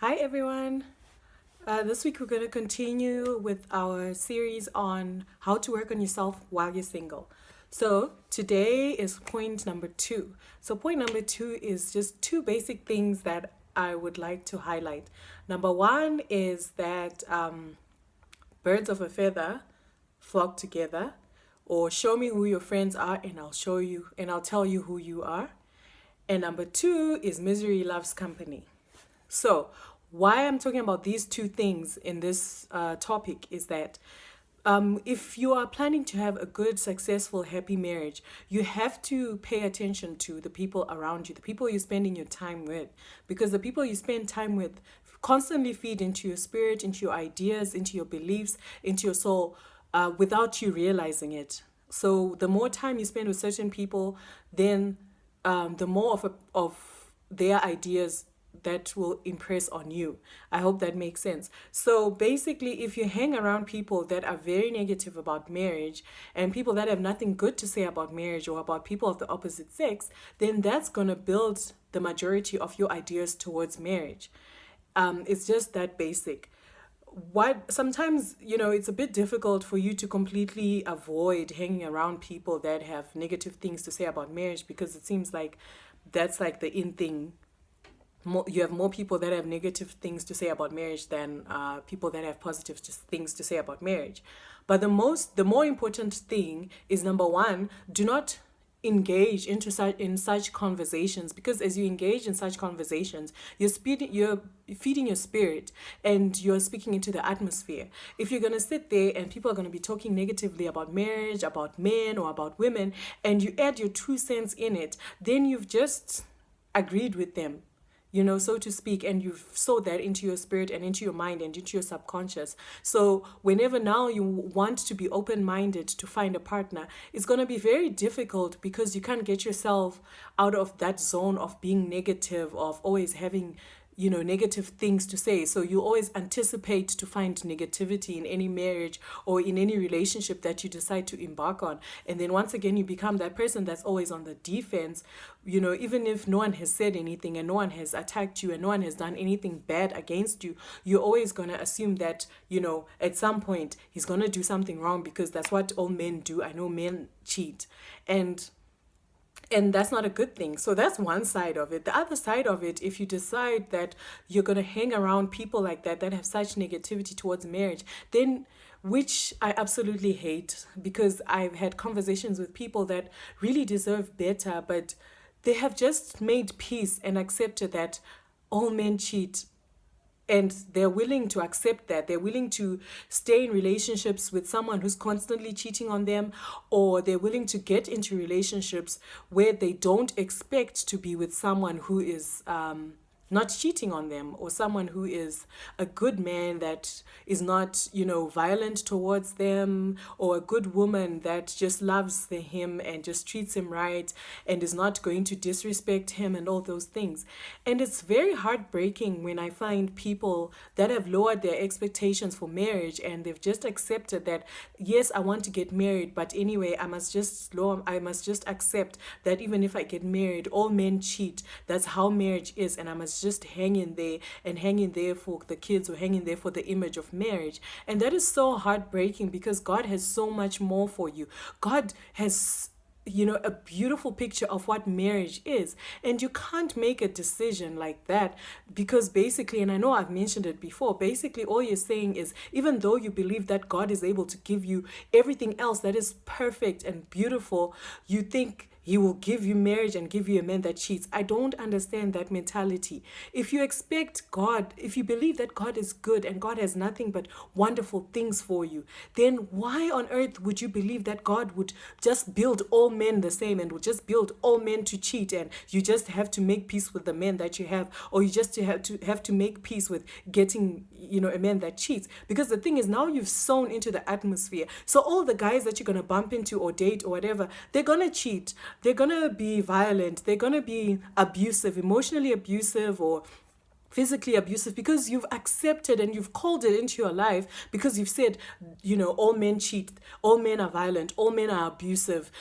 Hi everyone. This week we're going to continue with our series on how to work on yourself while you're single. So today is point number 2. So point number 2 is just two basic things that I would like to highlight. Number 1 is that birds of a feather flock together, or show me who your friends are and I'll tell you who you are. And number 2 is misery loves company. So, why I'm talking about these two things in this topic is that if you are planning to have a good, successful, happy marriage, you have to pay attention to the people around you, the people you're spending your time with, because the people you spend time with constantly feed into your spirit, into your ideas, into your beliefs, into your soul, without you realizing it. So, the more time you spend with certain people, then the more of their ideas that will impress on you. I hope that makes sense. So basically, if you hang around people that are very negative about marriage and people that have nothing good to say about marriage or about people of the opposite sex, then that's going to build the majority of your ideas towards marriage. It's just that basic. What sometimes, it's a bit difficult for you to completely avoid hanging around people that have negative things to say about marriage, because it seems like that's like the in thing. You have more people that have negative things to say about marriage than people that have positive things to say about marriage. But the more important thing is, number one, do not engage in such conversations, because as you engage in such conversations, you're feeding your spirit and you're speaking into the atmosphere. If you're going to sit there and people are going to be talking negatively about marriage, about men or about women, and you add your 2 cents in it, then you've just agreed with them, so to speak, and you've sowed that into your spirit and into your mind and into your subconscious. So whenever now you want to be open-minded to find a partner, it's going to be very difficult, because you can't get yourself out of that zone of being negative, of always having negative things to say. So you always anticipate to find negativity in any marriage or in any relationship that you decide to embark on. And then once again, you become that person that's always on the defense, even if no one has said anything and no one has attacked you and no one has done anything bad against you, you're always going to assume that, at some point he's going to do something wrong, because that's what all men do. I know men cheat. And that's not a good thing. So that's one side of it. The other side of it, if you decide that you're going to hang around people like that have such negativity towards marriage, then, which I absolutely hate, because I've had conversations with people that really deserve better, but they have just made peace and accepted that all men cheat. And they're willing to accept that. They're willing to stay in relationships with someone who's constantly cheating on them, or they're willing to get into relationships where they don't expect to be with someone who is not cheating on them, or someone who is a good man that is not, violent towards them, or a good woman that just loves him and just treats him right and is not going to disrespect him and all those things. And it's very heartbreaking when I find people that have lowered their expectations for marriage, and they've just accepted that, yes, I want to get married, but anyway, I must just accept that even if I get married, all men cheat. That's how marriage is, and I must just hang in there for the kids, or hang in there for the image of marriage. And that is so heartbreaking, because God has so much more for you. God has a beautiful picture of what marriage is, and you can't make a decision like that, because basically, and I know I've mentioned it before, basically all you're saying is, even though you believe that God is able to give you everything else that is perfect and beautiful, you think he will give you marriage and give you a man that cheats. I don't understand that mentality. If you believe that God is good and God has nothing but wonderful things for you, then why on earth would you believe that God would just build all men the same and would just build all men to cheat, and you just have to make peace with the men that you have, or you just have to make peace with getting a man that cheats? Because the thing is, now you've sown into the atmosphere. So all the guys that you're going to bump into or date or whatever, they're going to cheat. They're going to be violent. They're going to be abusive, emotionally abusive, or physically abusive because you've accepted and you've called it into your life, because you've said, all men cheat, all men are violent, all men are abusive,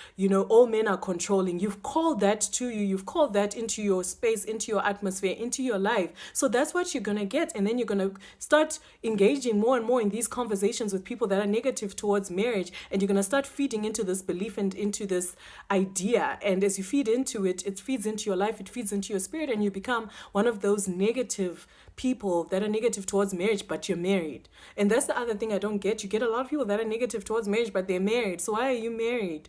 all men are controlling. You've called that to you. You've called that into your space, into your atmosphere, into your life. So that's what you're going to get. And then you're going to start engaging more and more in these conversations with people that are negative towards marriage. And you're going to start feeding into this belief and into this idea. And as you feed into it, it feeds into your life, it feeds into your spirit, and you become one of those negative people that are negative towards marriage, but you're married. And that's the other thing I don't get. You get a lot of people that are negative towards marriage, but they're married. So why are you married?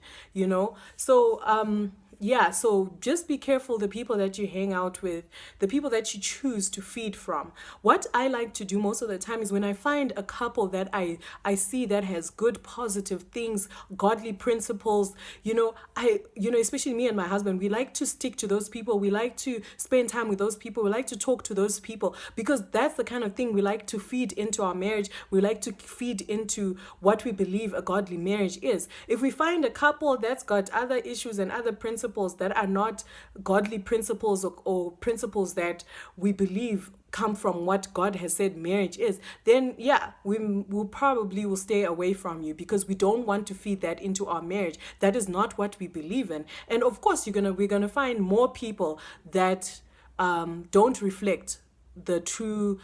So just be careful the people that you hang out with, the people that you choose to feed from. What I like to do most of the time is when I find a couple that I see that has good, positive things, godly principles, especially me and my husband, we like to stick to those people. We like to spend time with those people. We like to talk to those people, because that's the kind of thing we like to feed into our marriage. We like to feed into what we believe a godly marriage is. If we find a couple that's got other issues and other principles that are not godly principles, or principles that we believe come from what God has said marriage is, then we will probably stay away from you, because we don't want to feed that into our marriage. That is not what we believe in. And of course, we're gonna find more people that don't reflect the true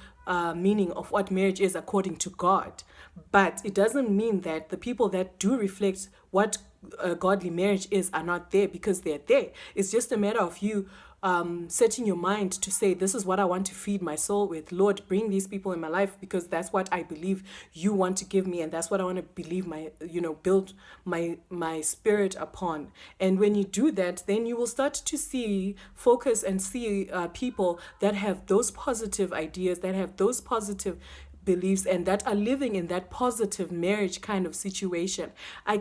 meaning of what marriage is according to God. But it doesn't mean that the people that do reflect what a godly marriage is are not there, because they're there. It's just a matter of you setting your mind to say, this is what I want to feed my soul with. Lord, bring these people in my life, because that's what I believe you want to give me, and that's what I want to believe build my spirit upon. And when you do that, then you will start to focus and see people that have those positive ideas, that have those positive beliefs, and that are living in that positive marriage kind of situation. I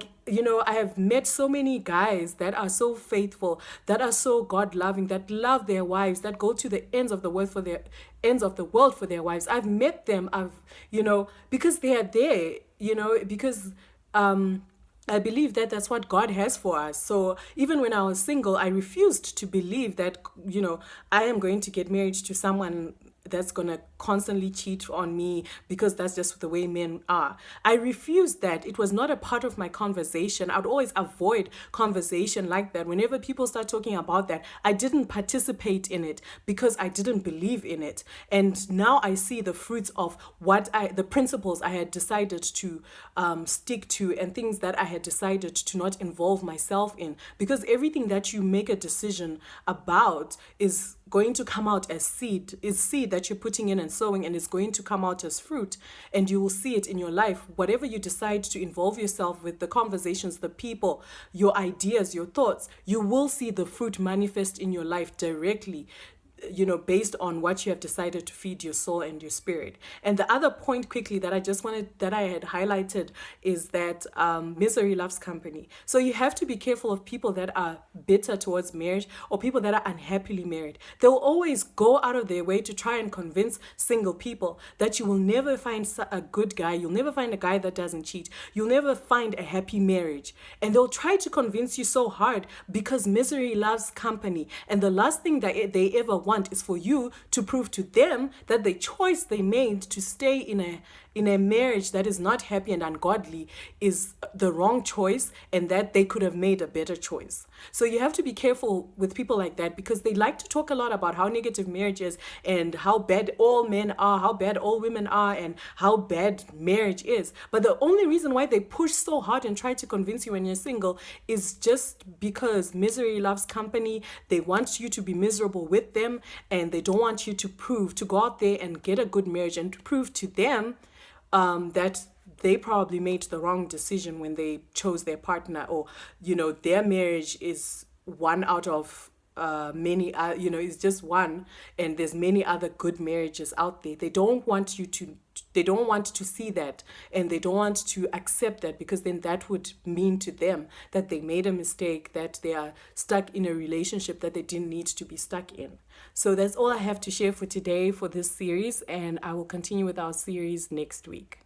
have met so many guys that are so faithful, that are so God loving, that love their wives, that go to the ends of the world for their wives. I've met them, because they are there, because I believe that that's what God has for us. So even when I was single, I refused to believe that, I am going to get married to someone that's going to constantly cheat on me, because that's just the way men are. I refused that. It was not a part of my conversation. I'd always avoid conversation like that. Whenever people start talking about that, I didn't participate in it, because I didn't believe in it. And now I see the fruits of the principles I had decided to stick to, and things that I had decided to not involve myself in. Because everything that you make a decision about is going to come out as seed that you're putting in and sowing, and it's going to come out as fruit, and you will see it in your life. Whatever you decide to involve yourself with, the conversations, the people, your ideas, your thoughts, you will see the fruit manifest in your life directly, based on what you have decided to feed your soul and your spirit. And the other point quickly that I had highlighted is that misery loves company. So you have to be careful of people that are bitter towards marriage, or people that are unhappily married. They'll always go out of their way to try and convince single people that you will never find a good guy. You'll never find a guy that doesn't cheat. You'll never find a happy marriage. And they'll try to convince you so hard, because misery loves company. And the last thing that they ever want is for you to prove to them that the choice they made to stay in a marriage that is not happy and ungodly is the wrong choice, and that they could have made a better choice. So you have to be careful with people like that, because they like to talk a lot about how negative marriage is, and how bad all men are, how bad all women are, and how bad marriage is. But the only reason why they push so hard and try to convince you when you're single is just because misery loves company. They want you to be miserable with them, and they don't want you to go out there and get a good marriage, and to prove to them that they probably made the wrong decision when they chose their partner, or their marriage is one out of many, it's just one, and there's many other good marriages out there. They don't want to see that, and they don't want to accept that, because then that would mean to them that they made a mistake, that they are stuck in a relationship that they didn't need to be stuck in. So that's all I have to share for today for this series, and I will continue with our series next week.